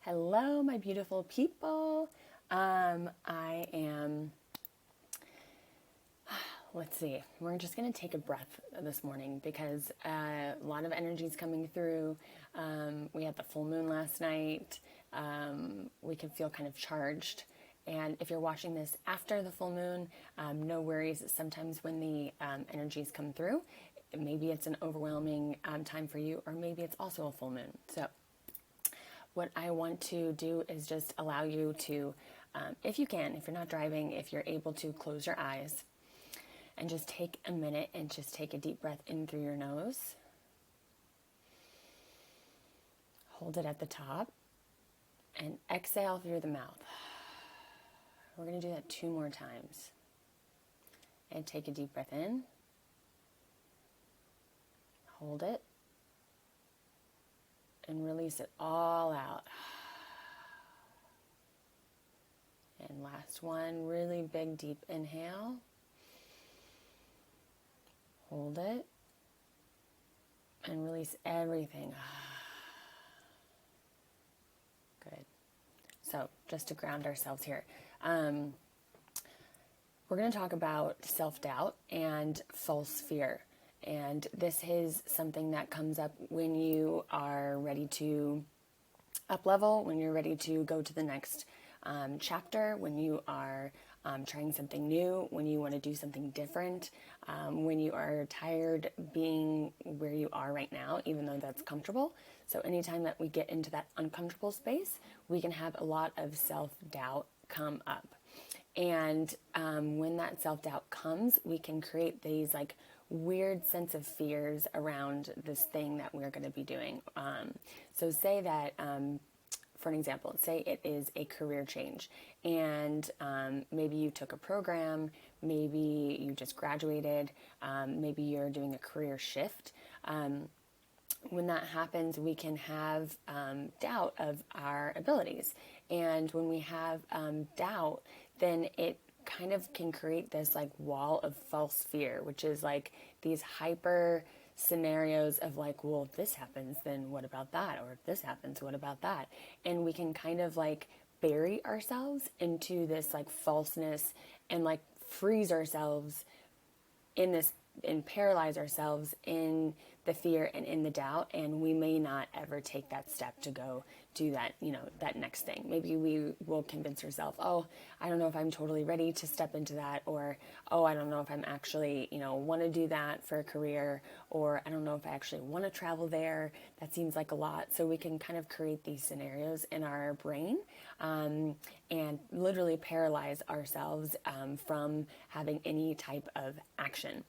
Hello, my beautiful people. I am, let's see, we're just going to take a breath this morning because a lot of energy is coming through. We had the full moon last night. We can feel kind of charged. And if you're watching this after the full moon, no worries. Sometimes when the energies come through, maybe it's an overwhelming time for you, or maybe it's also a full moon. So what I want to do is just allow you to, if you can, if you're not driving, if you're able to close your eyes and just take a minute and just take a deep breath in through your nose. Hold it at the top and exhale through the mouth. We're going to do that 2 more times. And take a deep breath in. Hold it. And release it all out. And last one, really big, deep inhale. Hold it. And release everything. Good. So just to ground ourselves here. We're going to talk about self-doubt and false fear. And this is something that comes up when you are ready to up level, when you're ready to go to the next chapter, when you are trying something new, when you want to do something different, when you are tired being where you are right now, even though that's comfortable. So anytime that we get into that uncomfortable space, we can have a lot of self-doubt come up. And when that self-doubt comes, we can create these like weird sense of fears around this thing that we're going to be doing. So say that, for an example, say it is a career change, and maybe you took a program, maybe you just graduated, maybe you're doing a career shift. When that happens, we can have doubt of our abilities. And when we have doubt, then it kind of can create this like wall of false fear, which is like these hyper scenarios of like, well, if this happens, then what about that? Or if this happens, what about that? And we can kind of like bury ourselves into this like falseness and like freeze ourselves in this and paralyze ourselves in the fear and in the doubt, and we may not ever take that step to go do that, that next thing. Maybe we will convince ourselves, oh, I don't know if I'm totally ready to step into that, or, oh, I don't know if I'm actually, want to do that for a career, or I don't know if I actually want to travel there. That seems like a lot. So we can kind of create these scenarios in our brain and literally paralyze ourselves from having any type of action.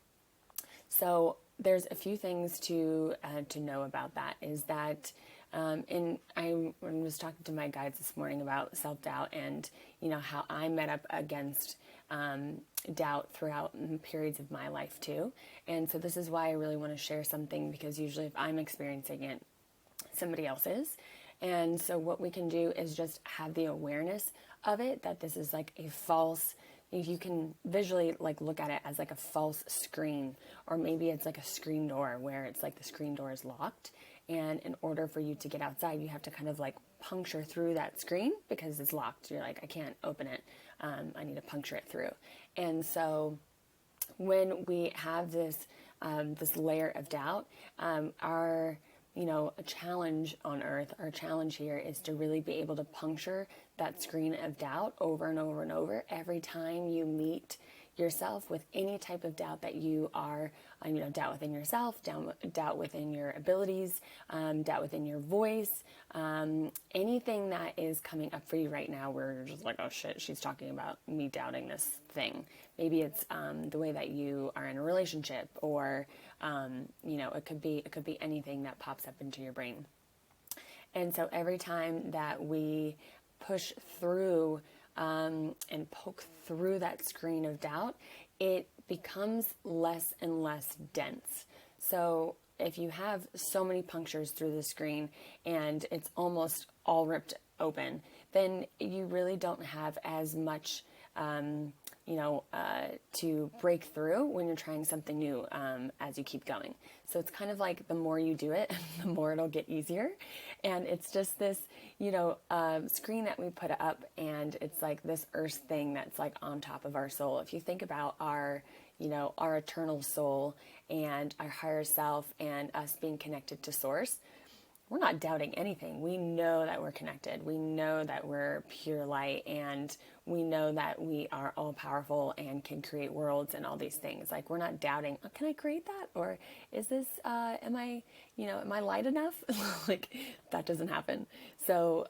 So there's a few things to know about that. Is that, and I was talking to my guides this morning about self-doubt and how I met up against doubt throughout periods of my life too. And so this is why I really want to share something, because usually if I'm experiencing it, somebody else is. And so what we can do is just have the awareness of it, that this is like a false. If you can visually like look at it as like a false screen, or maybe it's like a screen door where it's like the screen door is locked, and in order for you to get outside, you have to kind of like puncture through that screen because it's locked. You're like, I can't open it. I need to puncture it through. And so when we have this this layer of doubt, our a challenge on earth, our challenge here is to really be able to puncture that screen of doubt over and over and over every time you meet yourself with any type of doubt that you are, doubt within yourself, doubt within your abilities, doubt within your voice, anything that is coming up for you right now where you're just like, oh shit, she's talking about me doubting this thing. Maybe it's the way that you are in a relationship, or it could be anything that pops up into your brain. And so every time that we push through and poke through that screen of doubt, it becomes less and less dense. So if you have so many punctures through the screen and it's almost all ripped open, then you really don't have as much to break through when you're trying something new as you keep going. So it's kind of like the more you do it, the more it'll get easier. And it's just this, screen that we put up, and it's like this earth thing that's like on top of our soul. If you think about our eternal soul and our higher self and us being connected to source, we're not doubting anything. We know that we're connected. We know that we're pure light, and we know that we are all powerful and can create worlds and all these things. Like, we're not doubting, oh, can I create that? Or is this, am I light enough? Like, that doesn't happen. So,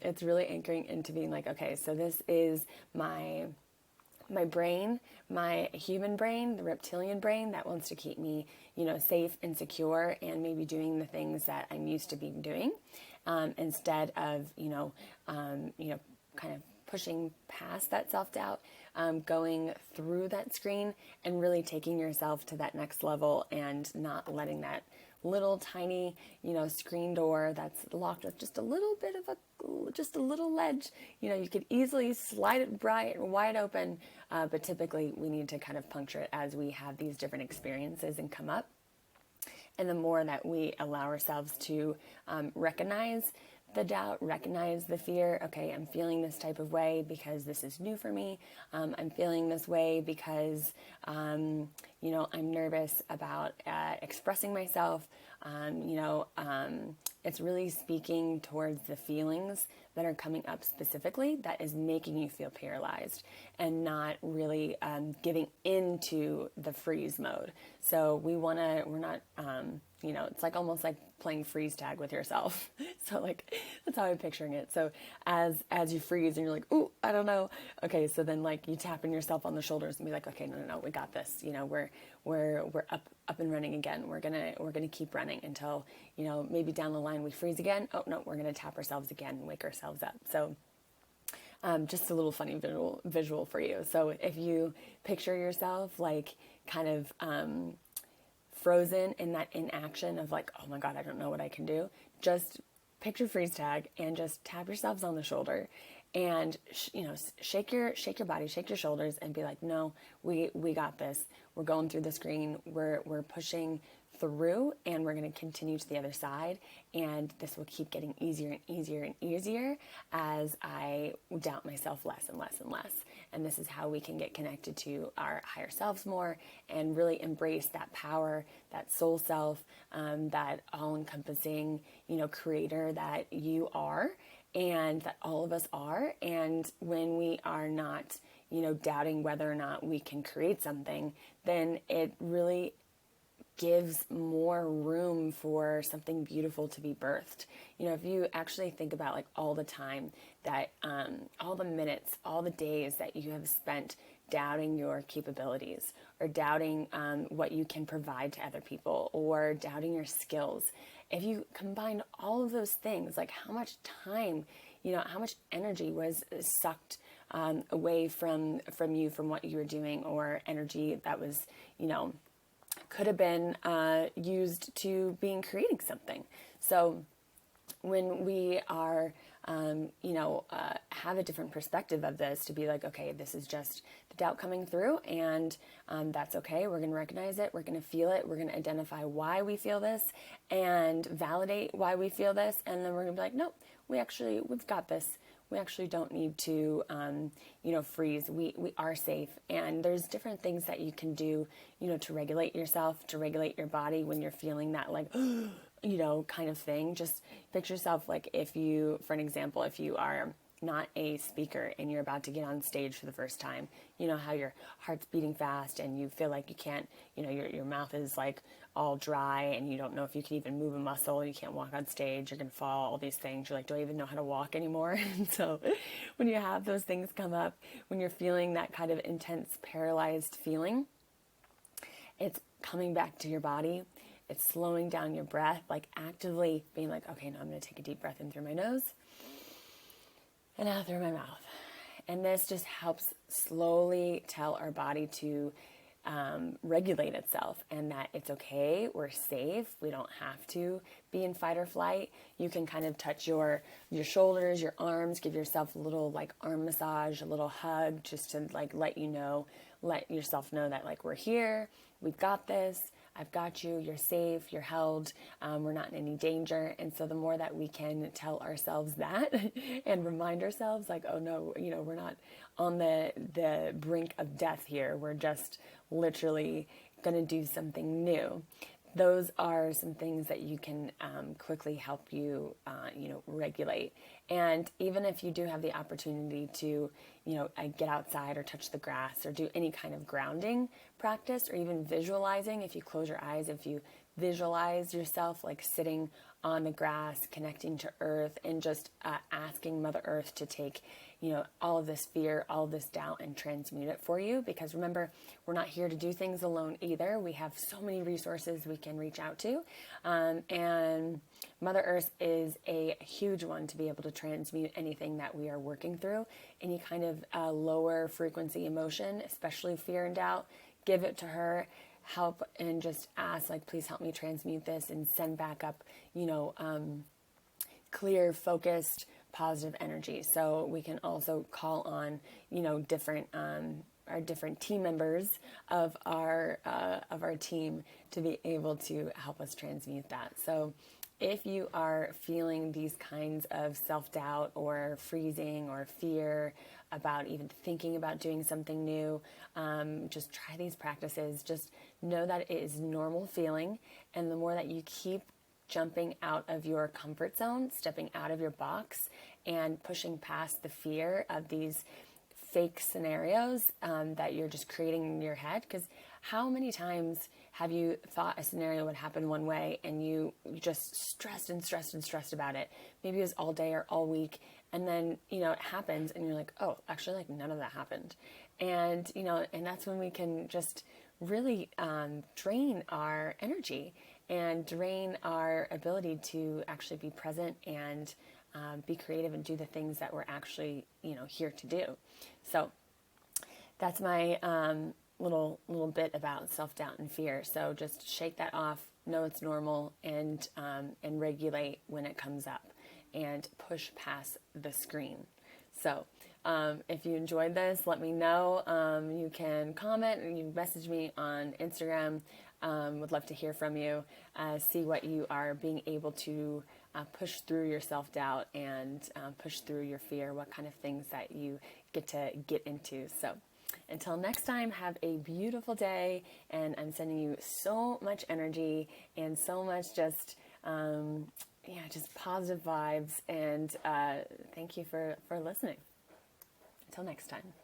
it's really anchoring into being like, okay, so this is my brain, my human brain, the reptilian brain that wants to keep me, safe and secure, and maybe doing the things that I'm used to being doing, instead of, kind of pushing past that self-doubt, going through that screen and really taking yourself to that next level and not letting that little tiny, screen door that's locked with just a little bit of just a little ledge. You could easily slide it bright and wide open, but typically we need to kind of puncture it as we have these different experiences and come up. And the more that we allow ourselves to recognize the doubt, recognize the fear. Okay, I'm feeling this type of way because this is new for me. I'm feeling this way because, I'm nervous about expressing myself. It's really speaking towards the feelings that are coming up specifically that is making you feel paralyzed, and not really giving into the freeze mode. So we're not, it's like almost like playing freeze tag with yourself. So like, that's how I'm picturing it. So as you freeze and you're like, ooh, I don't know. Okay. So then like you tapping yourself on the shoulders and be like, okay, no, we got this. We're up and running again. We're going to keep running until, maybe down the line we freeze again. Oh no, we're going to tap ourselves again and wake ourselves up. So just a little funny visual for you. So if you picture yourself like kind of frozen in that inaction of like, oh my God, I don't know what I can do. Just picture freeze tag and just tap yourselves on the shoulder and, shake your body, shake your shoulders and be like, no, we got this. We're going through the screen. We're pushing through, and we're going to continue to the other side. And this will keep getting easier and easier and easier as I doubt myself less and less and less. And this is how we can get connected to our higher selves more and really embrace that power, that soul self, that all-encompassing, creator that you are and that all of us are. And when we are not, doubting whether or not we can create something, then it really gives more room for something beautiful to be birthed. If you actually think about like all the time that, all the minutes, all the days that you have spent doubting your capabilities or doubting what you can provide to other people or doubting your skills, if you combine all of those things, like how much time, how much energy was sucked away from you, from what you were doing, or energy that was, could have been used to being creating something. So when we are, have a different perspective of this, to be like, okay, this is just the doubt coming through, and that's okay. We're going to recognize it. We're going to feel it. We're going to identify why we feel this and validate why we feel this. And then we're going to be like, nope, we've got this. We actually don't need to, freeze. We are safe. And there's different things that you can do, to regulate yourself, to regulate your body when you're feeling that like, kind of thing. Just picture yourself like if you are not a speaker and you're about to get on stage for the first time, how your heart's beating fast and you feel like you can't, your mouth is like all dry and you don't know if you can even move a muscle. You can't walk on stage. You're going to fall, all these things. You're like, do I even know how to walk anymore? And so when you have those things come up, when you're feeling that kind of intense paralyzed feeling, it's coming back to your body. It's slowing down your breath, like actively being like, okay, now I'm going to take a deep breath in through my nose and out through my mouth. And this just helps slowly tell our body to regulate itself, and that it's okay, we're safe, we don't have to be in fight or flight. You can kind of touch your shoulders, your arms, give yourself a little like arm massage, a little hug, just to like let yourself know that like we're here, we've got this, I've got you, you're safe, you're held, we're not in any danger. And so the more that we can tell ourselves that and remind ourselves like, oh no, we're not on the brink of death here. We're just literally going to do something new. Those are some things that you can quickly help you, regulate. And even if you do have the opportunity to, get outside or touch the grass or do any kind of grounding practice, or even visualizing, if you close your eyes, if you visualize yourself like sitting on the grass, connecting to earth, and just asking Mother Earth to take, all of this fear, all of this doubt, and transmute it for you. Because remember, we're not here to do things alone either. We have so many resources we can reach out to. And Mother Earth is a huge one to be able to transmute anything that we are working through, any kind of lower frequency emotion, especially fear and doubt. Give it to her. Help and just ask, like, please help me transmute this and send back up, clear, focused, positive energy. So we can also call on, different our different team members of our team to be able to help us transmute that. So if you are feeling these kinds of self-doubt or freezing or fear about even thinking about doing something new, just try these practices. Just know that it is normal feeling, and the more that you keep jumping out of your comfort zone, stepping out of your box, and pushing past the fear of these fake scenarios that you're just creating in your head. Because how many times have you thought a scenario would happen one way and you just stressed about it? Maybe it was all day or all week, and then it happens and you're like, oh, actually, like, none of that happened. And and that's when we can just really drain our energy and drain our ability to actually be present and be creative and do the things that we're actually here to do. So that's my little bit about self-doubt and fear. So just shake that off, know it's normal, and regulate when it comes up, and push past the screen. So if you enjoyed this, let me know. You can comment, or you message me on Instagram. Would love to hear from you, see what you are being able to push through your self-doubt and push through your fear, what kind of things that you get into. So until next time, have a beautiful day, and I'm sending you so much energy and so much just positive vibes, and thank you for listening. Until next time.